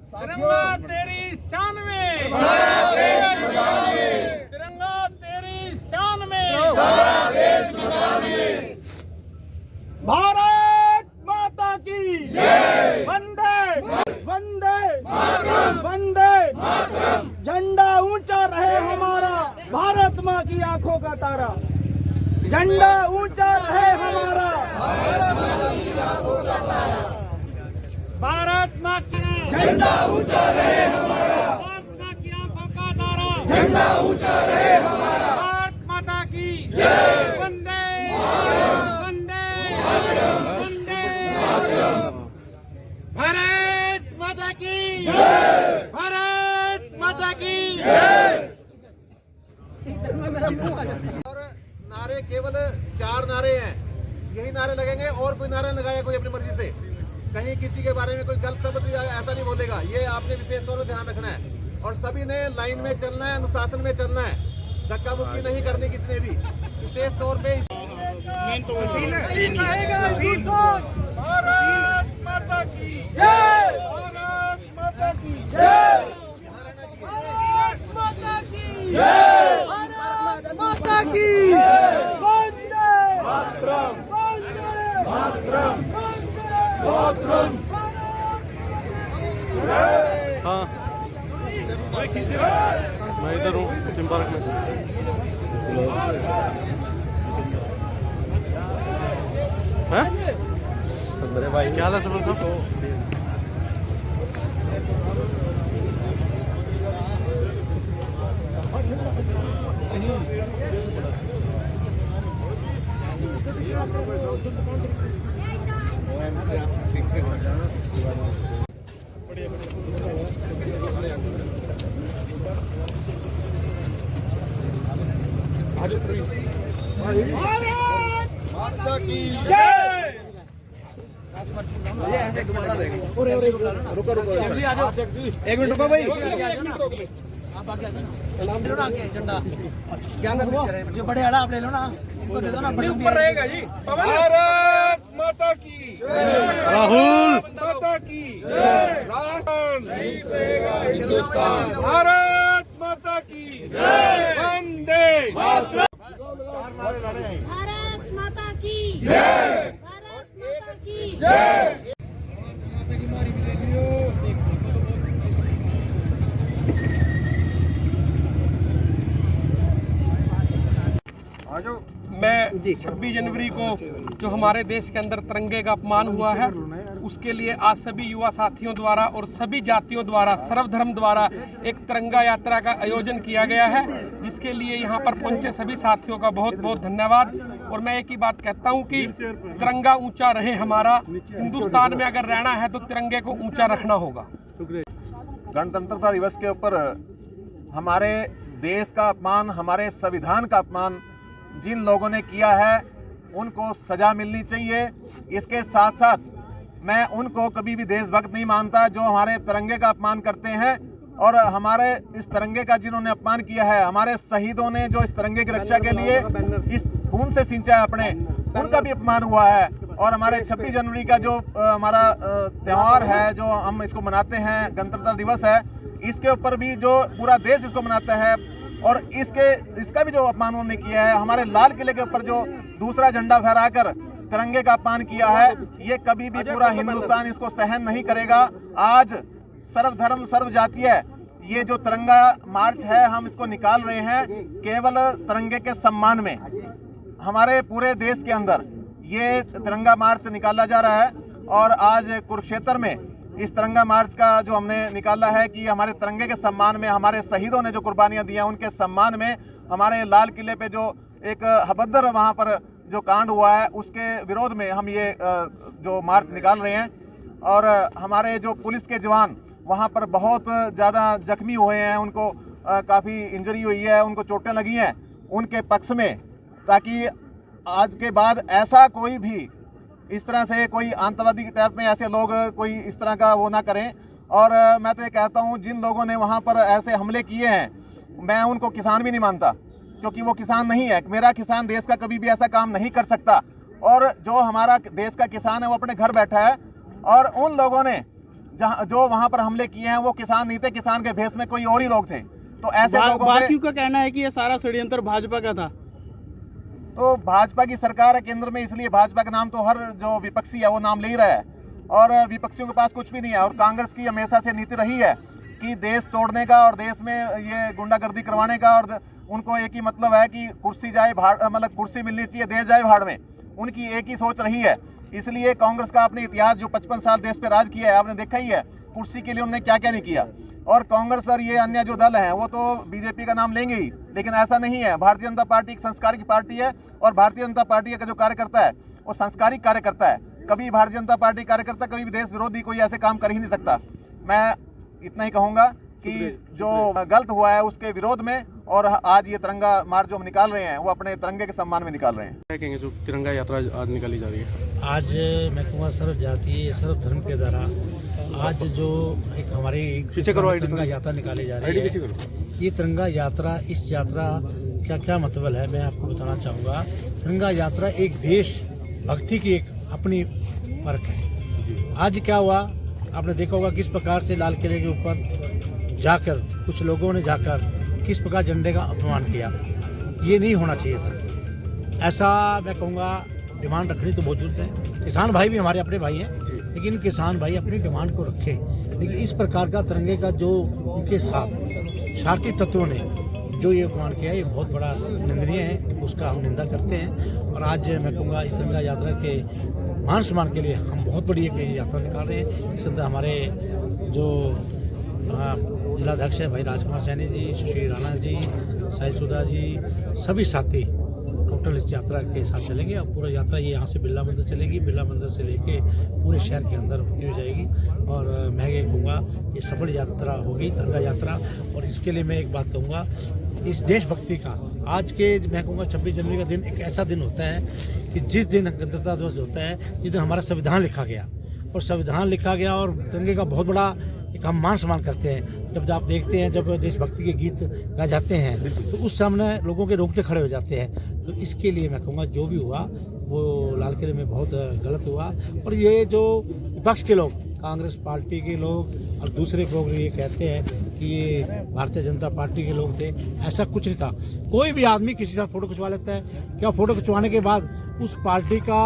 तिरंगा तेरी शान में, तिरंगा तेरी शान में, भारत माता की जय, वंदे वंदे वंदे, झंडा ऊंचा रहे हमारा, भारत माँ की आंखों का तारा, झंडा ऊंचा रहे हमारा, भारत माँ की झंडा ऊंचा रहे हमारा, भारत माँ की आंखों का तारा, झंडा ऊंचा रहे हमारा, भारत माता की जय, वंदे वंदे वंदे, भारत माता की जय, भारत माता की जय। और नारे केवल 4 नारे हैं, यही नारे लगेंगे और कोई नारा लगाएगा कोई अपनी मर्जी से, कहीं किसी के बारे में कोई गलत शब्द ऐसा नहीं बोलेगा, ये आपने विशेष तौर पर ध्यान रखना है। और सभी ने लाइन में चलना है, अनुशासन में चलना है, धक्का मुक्की नहीं करनी किसी ने भी, विशेष तौर पे भारत माता की जय, भारत माता की जय, भारत माता की जय, भारत माता की वंदे मातरम, वंदे मातरम, मातरम। हाँ, मैं इधर हूँ पार्क में। हैं? मेरे भाई क्या हाल है सब? भारत माता की जय। रुको रुको, एक मिनट रुको भाई, आप आगे आ जाओ, लो ना आगे झंडा, क्या जो बड़े आड़ा आप ले लो ना, इनको दे दो ना, ऊपर रहेगा जी। भारत माता की राहुल माता की राष्ट्र नहीं सहेगा हिंदुस्तान, भारत माता की वंदे मातरम, भारत माता की जय, भारत माता की जय। मैं 26 जनवरी को जो हमारे देश के अंदर तिरंगे का अपमान हुआ है, उसके लिए आज सभी युवा साथियों द्वारा और सभी जातियों द्वारा, सर्वधर्म द्वारा एक तिरंगा यात्रा का आयोजन किया गया है, जिसके लिए यहाँ पर पहुँचे सभी साथियों का बहुत बहुत धन्यवाद। और मैं एक ही बात कहता हूँ कि तिरंगा ऊंचा रहे हमारा, हिंदुस्तान में अगर रहना है तो तिरंगे को ऊंचा रखना होगा। गणतंत्रता दिवस के ऊपर हमारे देश का अपमान, हमारे संविधान का अपमान जिन लोगों ने किया है उनको सजा मिलनी चाहिए। इसके साथ साथ मैं उनको कभी भी देशभक्त नहीं मानता जो हमारे तिरंगे का अपमान करते हैं, और हमारे इस तिरंगे का जिन्होंने अपमान किया है, हमारे शहीदों ने जो इस तिरंगे की रक्षा के लिए इस खून से सींचा है अपने, उनका भी अपमान हुआ है। और हमारे 26 जनवरी का जो हमारा त्यौहार है, जो हम इसको मनाते हैं, गणतंत्र दिवस है, इसके ऊपर भी जो पूरा देश इसको मनाता है, और इसका भी जो अपमान उन्होंने किया है, हमारे लाल किले के ऊपर जो दूसरा झंडा फहराकर तिरंगे का अपमान किया है, ये कभी भी पूरा हिंदुस्तान इसको सहन नहीं करेगा। आज सर्वधर्म सर्व जातीय ये जो तिरंगा मार्च है, हम इसको निकाल रहे हैं केवल तिरंगे के सम्मान में। हमारे पूरे देश के अंदर ये तिरंगा मार्च निकाला जा रहा है, और आज कुरुक्षेत्र में इस तिरंगा मार्च का जो हमने निकाला है कि हमारे तिरंगे के सम्मान में, हमारे शहीदों ने जो कुर्बानियां दी हैं उनके सम्मान में, हमारे लाल किले पे जो एक अभद्र वहां पर जो कांड हुआ है उसके विरोध में हम ये जो मार्च निकाल रहे हैं। और हमारे जो पुलिस के जवान वहां पर बहुत ज़्यादा जख्मी हुए हैं, उनको काफ़ी इंजरी हुई है, उनको चोटें लगी हैं, उनके पक्ष में, ताकि आज के बाद ऐसा कोई भी इस तरह से कोई आतंकवादी के टाइप में ऐसे लोग कोई इस तरह का वो ना करें। और मैं तो ये कहता हूँ जिन लोगों ने वहाँ पर ऐसे हमले किए हैं, मैं उनको किसान भी नहीं मानता, क्योंकि वो किसान नहीं है। मेरा किसान देश का कभी भी ऐसा काम नहीं कर सकता। और जो हमारा देश का किसान है वो अपने घर बैठा है, और उन लोगों ने जहां जो वहां पर हमले किए हैं वो किसान नहीं थे, किसान के भेष में कोई और ही लोग थे। तो ऐसे लोगों पे बाकियों का कहना है कि ये सारा षड्यंत्र भाजपा का था। तो भाजपा की सरकार है केंद्र में, इसलिए भाजपा का नाम तो हर जो विपक्षी है वो नाम ले ही रहा है, और विपक्षियों के पास कुछ भी नहीं है। और कांग्रेस की हमेशा से नीति रही है कि देश तोड़ने का और देश में ये गुंडागर्दी करवाने का, और उनको एक ही मतलब है कि कुर्सी जाए मतलब कुर्सी मिलनी चाहिए, देश जाए भाड़ में। उनकी एक ही सोच रही है। इसलिए कांग्रेस का अपने इतिहास जो 55 साल देश पे राज किया है आपने देखा ही है, कुर्सी के लिए उन्होंने क्या क्या नहीं किया। और कांग्रेस और ये अन्य जो दल हैं वो तो बीजेपी का नाम लेंगे ही, लेकिन ऐसा नहीं है। भारतीय जनता पार्टी एक संस्कार की पार्टी है, और भारतीय जनता पार्टी का जो कार्यकर्ता है वो संस्कारिक कार्यकर्ता है। कभी भारतीय जनता पार्टी कार्यकर्ता कभी भी देश विरोधी कोई ऐसे काम कर ही नहीं सकता। मैं इतना ही कहूँगा कि जो गलत हुआ है उसके विरोध में, और आज ये तिरंगा मार्च जो हम निकाल रहे हैं वो अपने तिरंगे के सम्मान में निकाल रहे हैं। क्या कहेंगे जो तिरंगा यात्रा आज निकाली जा रही है? आज मैं कहूँगा सर्व जातीय सर्व धर्म के द्वारा आज जो एक हमारी तिरंगा यात्रा निकाली जा रही है, ये तिरंगा यात्रा, इस यात्रा का क्या मतलब है मैं आपको बताना चाहूँगा। तिरंगा यात्रा एक देश भक्ति की एक अपनी फर्क है। आज क्या हुआ आपने देखा होगा, किस प्रकार से लाल किले के ऊपर जाकर कुछ लोगों ने जाकर किस प्रकार झंडे का अपमान किया। ये नहीं होना चाहिए था। ऐसा मैं कहूँगा डिमांड रखनी तो बहुत जरूरत है। किसान भाई भी हमारे अपने भाई हैं, लेकिन किसान भाई अपनी डिमांड को रखें। लेकिन इस प्रकार का तिरंगे का जो उनके साथ शार्थी तत्वों ने जो ये अपमान किया, ये बहुत बड़ा निंदनीय है, उसका हम निंदा करते हैं। और आज मैं कहूँगा इस तिरंगा यात्रा के मान सम्मान के लिए हम बहुत बड़ी एक यात्रा निकाल रहे हैं। इसके अंदर हमारे जो जिलाध्यक्ष है भाई राजकुमार सैनी जी, सुशील राणा जी, साहिल जी, सभी साथी टोटल इस यात्रा के साथ चलेंगे। और पूरा यात्रा ये यहाँ से बिरला मंदिर चलेगी, बिरला मंदिर से लेके पूरे शहर के अंदर होती हुई जाएगी। और मैं ये कहूँगा ये सफल यात्रा होगी, तिरंगा यात्रा। और इसके लिए मैं एक बात कहूँगा, इस देशभक्ति का आज के मैं कहूँगा 26 जनवरी का दिन एक ऐसा दिन होता है कि जिस दिन गणतंत्र दिवस होता है, जिस दिन हमारा संविधान लिखा गया, और संविधान लिखा गया और तिरंगे का बहुत बड़ा एक हम मान सम्मान करते हैं। जब आप देखते हैं जब देशभक्ति के गीत गाए जाते हैं तो उस सामने लोगों के रोंगटे खड़े हो जाते हैं। तो इसके लिए मैं कहूँगा जो भी हुआ वो लाल किले में बहुत गलत हुआ। और ये जो विपक्ष के लोग, कांग्रेस पार्टी के लोग और दूसरे लोग ये कहते हैं कि ये भारतीय जनता पार्टी के लोग थे, ऐसा कुछ नहीं था। कोई भी आदमी किसी के साथ फोटो खिंचवा लेता है, क्या फोटो खिंचवाने के बाद उस पार्टी का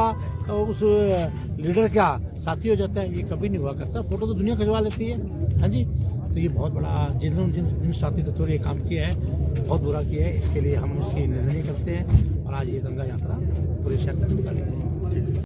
उस लीडर का साथी हो जाता है? ये कभी नहीं हुआ करता। फोटो तो दुनिया खिंचवा लेती है। हाँ जी, तो ये बहुत बड़ा जिन साथी तत्वों ने ये काम किया है बहुत बुरा किया है। इसके लिए हम उसकी निंदा करते हैं। और आज ये तिरंगा यात्रा पूरे शहर तक निकाली गई।